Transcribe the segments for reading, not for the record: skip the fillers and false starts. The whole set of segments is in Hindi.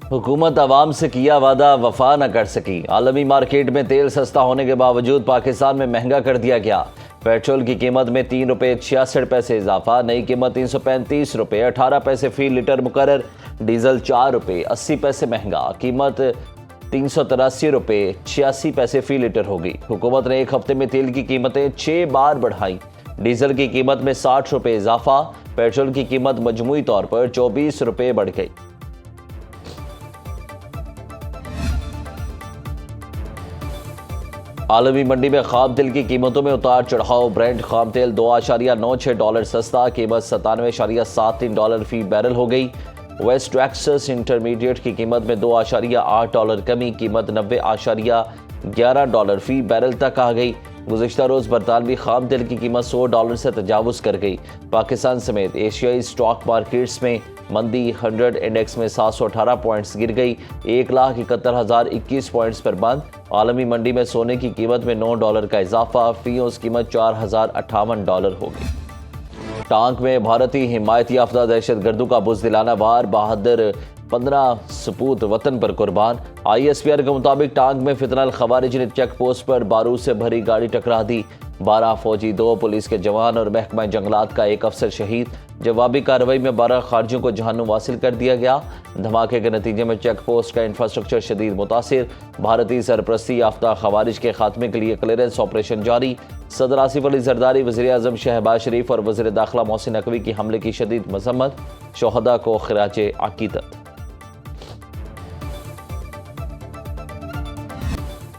हुकूमत आवाम से किया वादा वफा न कर सकी। आलमी मार्केट में तेल सस्ता होने के बावजूद पाकिस्तान में महंगा कर दिया गया। पेट्रोल की कीमत में 3 रुपये 66 पैसे इजाफा, नई कीमत 335 रुपये 18 पैसे फी लीटर मुकर्रर। डीजल 4 रुपये 80 पैसे महंगा, कीमत 383 रुपये 86 पैसे फी लीटर होगी। हुकूमत ने एक हफ्ते में तेल की कीमतें 6 बार बढ़ाई। डीजल की कीमत में 60 रुपये इजाफा, पेट्रोल की कीमत मजमूई तौर पर 24 रुपये बढ़ गई। आलमी मंडी में खाम तेल की कीमतों में उतार चढ़ाव। ब्रेंट खाम तेल $2.96 सस्ता, कीमत $97.73 फी बैरल हो गई। वेस्ट टेक्सास इंटरमीडिएट की कीमत में $2.8 कमी, कीमत $90.11 फी बैरल तक आ गई। गुज़िश्ता रोज़ बरतानवी खाम तेल की कीमत $100 से तजावुज़ कर गई। पाकिस्तान समेत एशियाई स्टॉक मार्केट्स में मंदी 100 इंडेक्स में 718 पॉइंट्स गिर गई, 1,71,021 पॉइंट्स पर बंद। आलमी मंडी में सोने की कीमत में $9 का इजाफा, फी औंस कीमत $4,058 हो गई। टांक में भारतीय हिमायत याफ्ता दहशतगर्दों का बुज़दिलाना वार, बहादुर 15 सपूत वतन पर कुर्बान। ISPR के मुताबिक टांक में फितनल खवारिज ने चेक पोस्ट पर बारूद से भरी गाड़ी टकरा दी। 12 फौजी, 2 पुलिस के जवान और महकमा जंगलात का एक अफसर शहीद। जवाबी कार्रवाई में 12 खारजियों को जहन्नुम वासिल कर दिया गया। धमाके के नतीजे में चेक पोस्ट का इंफ्रास्ट्रक्चर शदीद मुतासिर। भारतीय सरपरस्ती याफ्ता खवारिज के खात्मे के लिए क्लियरेंस ऑपरेशन जारी। सदर आसिफ अली जरदारी, वज़ीर आज़म शहबाज शरीफ और वज़ीर दाखिला मोहसिन नकवी की हमले की शदीद मज़म्मत। शोहदा को खिराजे अकीदत।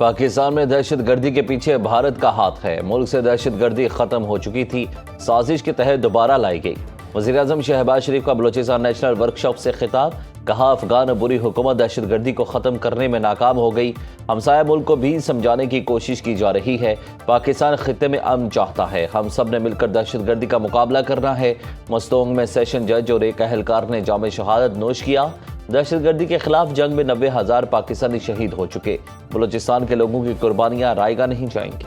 पाकिस्तान में दहशतगर्दी के पीछे भारत का हाथ है। मुल्क से दहशतगर्दी खत्म हो चुकी थी, साजिश के तहत दोबारा लाई गई। वज़ीर आज़म शहबाज शरीफ का बलूचिस्तान नेशनल वर्कशॉप से खिताब, कहा अफगान बुरी हुकूमत दहशतगर्दी को ख़त्म करने में नाकाम हो गई। हमसाया मुल्क को भी समझाने की कोशिश की जा रही है। पाकिस्तान खित्ते में अमन चाहता है, हम सब ने मिलकर दहशतगर्दी का मुकाबला करना है। मस्तोंग में सेशन जज और एक अहलकार ने जामे शहादत नोश किया। दहशतगर्दी के खिलाफ जंग में 90,000 पाकिस्तानी शहीद हो चुके। बलूचिस्तान के लोगों की कुर्बानियां रायगा नहीं जाएंगी।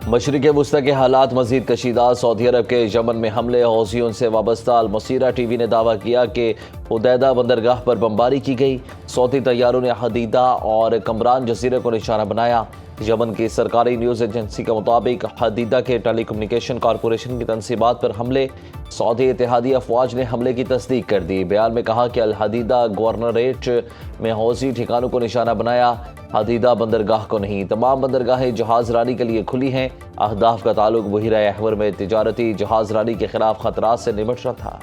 मशरिक़ वुस्ता के हालात मजीद कशीदा। सऊदी अरब के यमन में हमले, हौसियों से वाबस्ता। अल मसीरा टीवी ने दावा किया कि हुदैदा बंदरगाह पर बमबारी की गई। सऊदी तैयारों ने हदीदा और कमरान जजीरे को निशाना बनाया। यमन की सरकारी न्यूज़ एजेंसी के मुताबिक हदीदा के टेलीकम्युनिकेशन कॉरपोरेशन की तनसीबात पर हमले। सऊदी इत्तेहादी अफवाज ने हमले की तस्दीक कर दी। बयान में कहा कि अल हदीदा गवर्नरेट में हौसी ठिकानों को निशाना बनाया, हदीदा बंदरगाह को नहीं। तमाम बंदरगाहें जहाज रानी के लिए खुली हैं। अहदाफ का ताल्लुक बहिरा अहवर में तिजारती जहाज रानी के खिलाफ खतरात से निपटना था।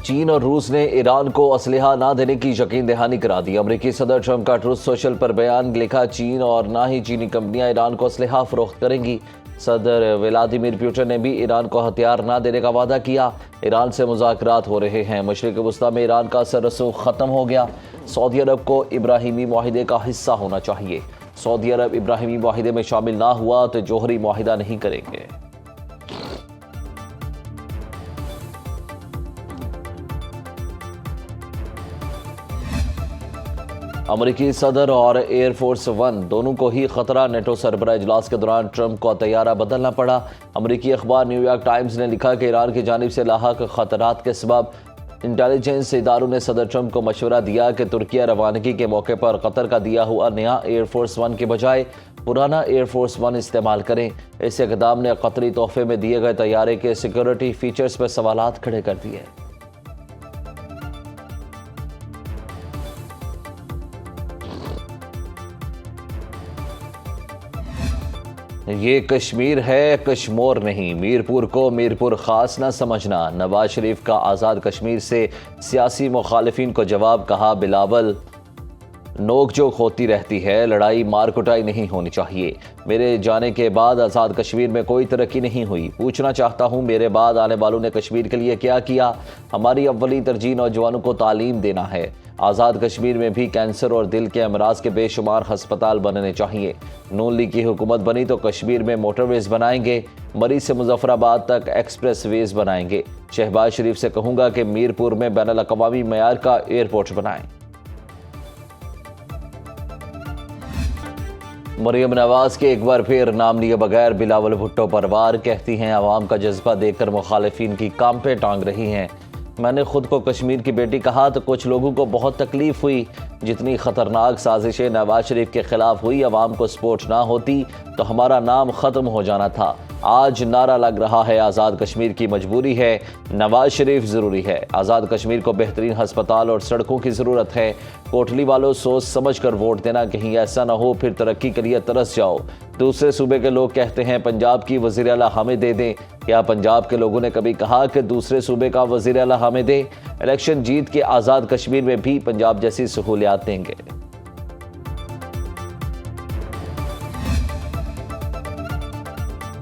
चीन और रूस ने ईरान को असलहा ना देने की यकीन दहानी करा दी। अमेरिकी सदर ट्रंप का ट्रूथ सोशल पर बयान, लिखा चीन और ना ही चीनी कंपनियां ईरान को असलहा फरोख्त करेंगी। सदर व्लादिमीर पुतिन ने भी ईरान को हथियार ना देने का वादा किया। ईरान से मुज़ाकरात हो रहे हैं। मशरिक़ वुस्ता में ईरान का असर रसूख ख़त्म हो गया। सऊदी अरब को इब्राहिमी मुआहिदे का हिस्सा होना चाहिए। सऊदी अरब इब्राहिमी मुआहिदे में शामिल ना हुआ तो जोहरी मुआहिदा नहीं करेंगे। अमेरिकी सदर और एयरफोर्स वन दोनों को ही खतरा। नेटो सरबराह इजलास के दौरान ट्रंप को तैयारा बदलना पड़ा। अमेरिकी अखबार न्यूयॉर्क टाइम्स ने लिखा कि ईरान की जानिब से लाहक खतरात के सबब इंटेलिजेंस इदारों ने सदर ट्रंप को मशवरा दिया कि तुर्किया रवानगी के मौके पर कतर का दिया हुआ नया एयरफोर्स वन के बजाय पुराना एयरफोर्स वन इस्तेमाल करें। इस इक़दाम ने कतरी तोहफे में दिए गए तैयारे के सिक्योरिटी फीचर्स पर सवालात खड़े कर दिए। ये कश्मीर है, कश्मोर नहीं। मीरपुर को मीरपुर खास न समझना। नवाज शरीफ का आज़ाद कश्मीर से सियासी मुखालिफिन को जवाब, कहा बिलावल नोक झोंक होती रहती है, लड़ाई मार कुटाई नहीं होनी चाहिए। मेरे जाने के बाद आज़ाद कश्मीर में कोई तरक्की नहीं हुई। पूछना चाहता हूँ, मेरे बाद आने वालों ने कश्मीर के लिए क्या किया? हमारी अव्वली तरजीह नौजवानों को तालीम देना है। आज़ाद कश्मीर में भी कैंसर और दिल के अमराज के बेशुमार हस्पताल बनने चाहिए। नून लीग की हुकूमत बनी तो कश्मीर में मोटरवेज बनाएंगे, मरी से मुजफ्फराबाद तक एक्सप्रेस वेज बनाएंगे। शहबाज शरीफ से कहूँगा कि मीरपुर में बैनुल अक़वामी मयार का एयरपोर्ट बनाएं। मरियम नवाज के एक बार फिर नाम लिए बगैर बिलावल भुट्टो पर वार। कहती हैं, आवाम का जज्बा देखकर मुखालिफिन की काम पे टांग रही हैं। मैंने खुद को कश्मीर की बेटी कहा तो कुछ लोगों को बहुत तकलीफ हुई। जितनी खतरनाक साजिशें नवाज शरीफ के खिलाफ हुई, आवाम को सपोर्ट ना होती तो हमारा नाम खत्म हो जाना था। आज नारा लग रहा है, आज़ाद कश्मीर की मजबूरी है, नवाज शरीफ ज़रूरी है। आज़ाद कश्मीर को बेहतरीन हस्पताल और सड़कों की ज़रूरत है। कोटली वालों, सोच समझ कर वोट देना, कहीं ऐसा ना हो फिर तरक्की के लिए तरस जाओ। दूसरे सूबे के लोग कहते हैं पंजाब की वज़ीर आला हमें दे दें। क्या पंजाब के लोगों ने कभी कहा कि दूसरे सूबे का वज़ीर आला हमें दे? इलेक्शन जीत के आज़ाद कश्मीर में भी पंजाब जैसी सहूलियात देंगे।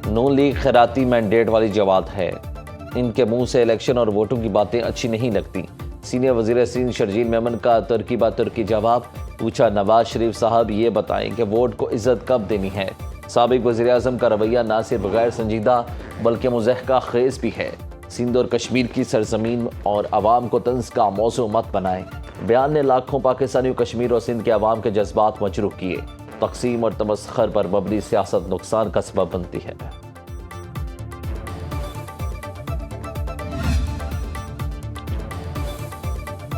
नून लीग खैराती मैंडेट वाली जमात है। इनके मुंह से इलेक्शन और वोटों की बातें अच्छी नहीं लगती। सीनियर वजीर सिंध शर्जील मेमन का तुर्की बा तुर्की जवाब। पूछा, नवाज शरीफ साहब ये बताएं कि वोट को इज्जत कब देनी है? साबिक वज़ीर आज़म का रवैया ना सिर्फ गैर संजीदा बल्कि मुज़हका खेज भी है। सिंध और कश्मीर की सरजमीन और आवाम को तंज का मौजू मत बनाएं। बयान ने लाखों पाकिस्तानियों कश्मीर और सिंध के आवाम के जज्बात मजरूह किए। तकसीम और तमस्खर पर मबनी सियासत नुकसान का सबब बनती है।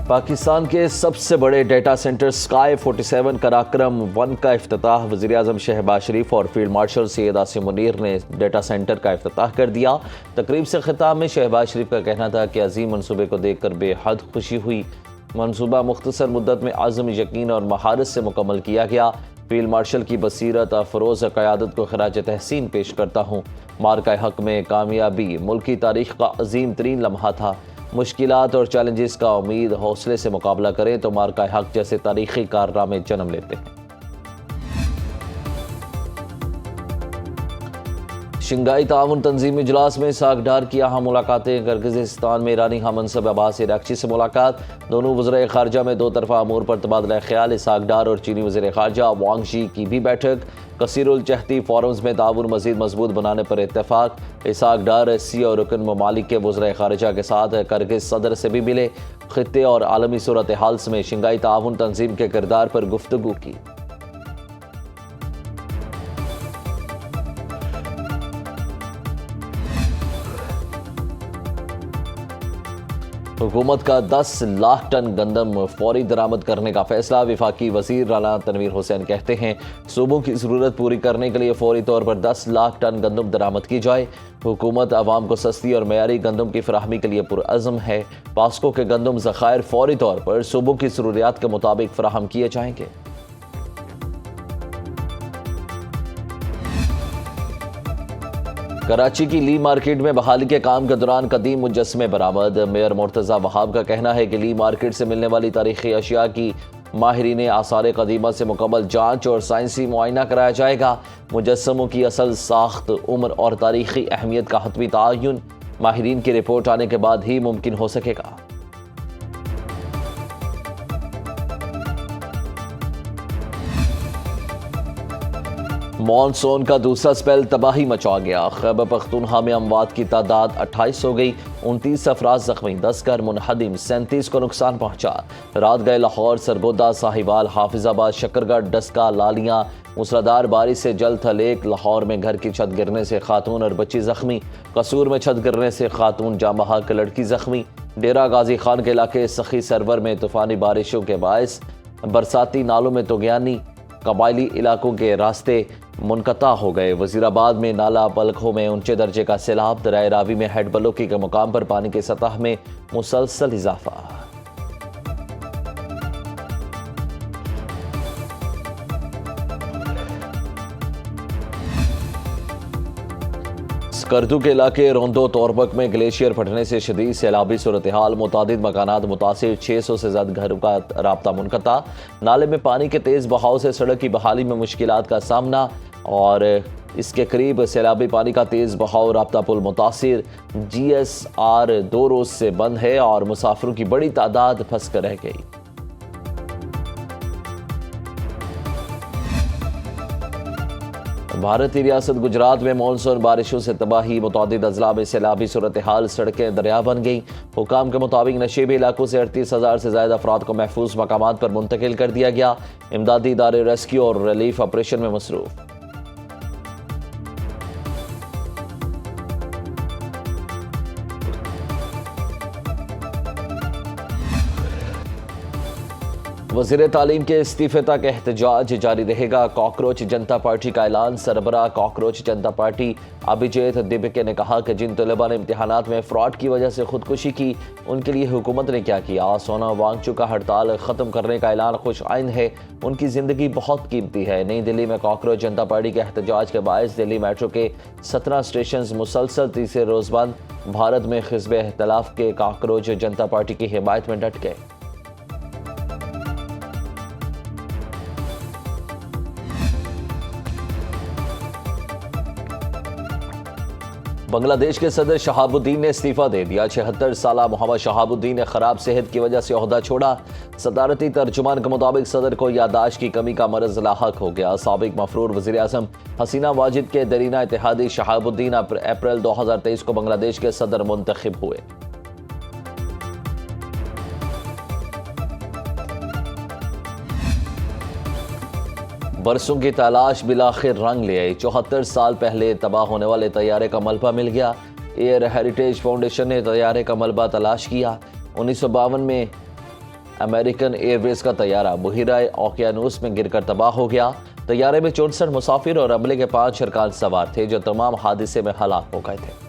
पाकिस्तान के सबसे बड़े डेटा सेंटर स्काई 47 कराक्रम 1 का इफ्तिताह वज़ीर आज़म शहबाज शरीफ और फील्ड मार्शल सैयद आसिम मुनीर ने डेटा सेंटर का इफ्तिताह कर दिया। तकरीब से खिताब में शहबाज शरीफ का कहना था कि अजीम मनसूबे को देखकर बेहद खुशी हुई। मनसूबा मुख्तसर मुद्दत में आज़म, यकीन और महारत से मुकम्मल किया गया। फील्ड मार्शल की बसीरत अफरोज़ क़यादत को खराज तहसीन पेश करता हूँ। मार्का हक में कामयाबी मुल्क की तारीख़ का अजीम तरीन लम्हा था। मुश्किलात और चैलेंजेस का उम्मीद हौसले से मुकाबला करें तो मार्का हक जैसे तारीखी कारनामे जन्म लेते हैं। शंघाई ताउन तंजीमी इजलास में इसाक डार की अहम मुलाकातें। किर्गिज़स्तान में ईरानी हमनसब अब्बास अरागची से मुलाकात। दोनों वज़ीर ख़ारजा में दो तरफ़ा अमूर पर तबादला ख्याल। इसाक डार और चीनी वज़ीर ख़ारजा वांग शी की भी बैठक। कसीरुल चहती फोरम्स में ताउन मज़ीद मजबूत बनाने पर इत्तेफाक। इसाक डार एससी और रुकन ममालिक के वज़ीर ख़ारजा के साथ किर्गिज़ सदर से भी मिले। ख़ित्ते और आलमी सूरत हाल में शंघाई ताउन तंजीम के किरदार पर गुफ्तगू की। हुकूमत का 10 लाख टन गंदम फौरी दरामद करने का फैसला। वफाकी वज़ीर राना तनवीर हुसैन कहते हैं, सूबों की ज़रूरत पूरी करने के लिए फौरी तौर पर 10 लाख टन गंदम दरामद की जाए। हुकूमत आवाम को सस्ती और मयारी गंदम की फराहमी के लिए पुरअज़्म है। पास्को के गंदम ज़खायर फौरी तौर पर सूबों की ज़रूरियात के मुताबिक फराहम किए जाएंगे। कराची की ली मार्केट में बहाली के काम के दौरान कदीम मुजस्मे बरामद। मेयर मुर्तज़ा वहाब का कहना है कि ली मार्केट से मिलने वाली तारीखी अशिया की माहिरीन आसार कदीमा से मुकम्मल जांच और साइंसी मुआयना कराया जाएगा। मुजस्समों की असल साख्त, उम्र और तारीखी अहमियत का हतमी तयन माहिरीन की रिपोर्ट आने के बाद ही मुमकिन हो सकेगा। मॉनसून का दूसरा स्पेल तबाही मचा गया। खैबर पख्तूनख्वा में अमवात की तादाद 28 हो गई। 29 अफराद जख्मी, 10 घर मुनहदिम, 37 को नुकसान पहुंचा। रात गए लाहौर, सरगोदा, साहिवाल, हाफिजाबाद, शकरगढ़, डस्का, लालियां मूसलाधार बारिश से जल थलेक। लाहौर में घर की छत गिरने से खातून और बच्ची जख्मी। कसूर में छत गिरने से खातून जामहा की लड़की जख्मी। डेरा गाजी खान के इलाके सखी सरवर में तूफानी बारिशों के बायस बरसाती नालों में तुगयानी। कबायली इलाकों के रास्ते मुनक़ता हो गए। वज़ीराबाद में नाला पलखों में ऊंचे दर्जे का सैलाब। दराए रावी में हेड बलोकी के मुकाम पर पानी की सतह में मुसलसल इजाफा। स्कर्दू के इलाके रोंदो तोरबक में ग्लेशियर फटने से शदीद सैलाबी सूरत हाल, मुतादिद मकानात मुतासिर, 600 से ज्यादा घरों का राब्ता मुनक़ता। नाले में पानी के तेज बहाव से सड़क की बहाली में मुश्किलात का सामना और इसके करीब सैलाबी पानी का तेज बहाव, राब्ता पुल मुतासिर। GSR 2 रोज से बंद है और मुसाफिरों की बड़ी तादाद फंस कर रह गई। भारतीय रियासत गुजरात में मानसून बारिशों से तबाही, मुतादिद अजला में सैलाबी सूरत हाल, सड़कें दरिया बन गई। हुकाम के मुताबिक नशेबी इलाकों से 38,000 से ज्यादा अफराद को महफूज मकामात पर मुंतकिल कर दिया गया। इमदादी इदारे रेस्क्यू और रिलीफ ऑपरेशन में मसरूफ। वज़ीर तालीम के इस्तीफे तक एहतजाज जारी रहेगा। कॉकरोच जनता पार्टी का ऐलान। सरबराह कॉकरोच जनता पार्टी अभिजीत दिब्के ने कहा कि जिन तलबा ने इम्तिहानात में फ्रॉड की वजह से खुदकुशी की, उनके लिए हुकूमत ने क्या किया। सोना वांगचू का हड़ताल ख़त्म करने का ऐलान खुश आइन है, उनकी ज़िंदगी बहुत कीमती है। नई दिल्ली में कॉकरोच जनता पार्टी के एहतजाज के बायस दिल्ली मेट्रो के 17 स्टेशन मुसलसल तीसरे रोज़ बंद। भारत में हिज़्ब इख्तिलाफ के कॉकरोच जनता पार्टी की हिमायत में डट गए। बांग्लादेश के सदर शहाबुद्दीन ने इस्तीफा दे दिया। 76 साल मोहम्मद शहाबुद्दीन ने खराब सेहत की वजह से ओहदा छोड़ा। सदारती तर्जुमान के मुताबिक सदर को यादाश्त की कमी का मरज लाहक हो गया। साबिक मफरूर वज़ीर आज़म हसीना वाजिद के दरीना इत्तेहादी शहाबुद्दीन अप्रैल 2023 को बांग्लादेश के सदर मुंतखब हुए। बरसों की तलाश बिलाखिर रंग ले आई। 74 साल पहले तबाह होने वाले तैयारे का मलबा मिल गया। एयर हेरिटेज फाउंडेशन ने तैयारे का मलबा तलाश किया। 1952 में अमेरिकन एयरवेज का तैयारा बहिरा ओकियानूस में गिरकर तबाह हो गया। तैयारे में 64 मुसाफिर और अमले के 5 अरकान सवार थे, जो तमाम हादसे में हलाक हो गए थे।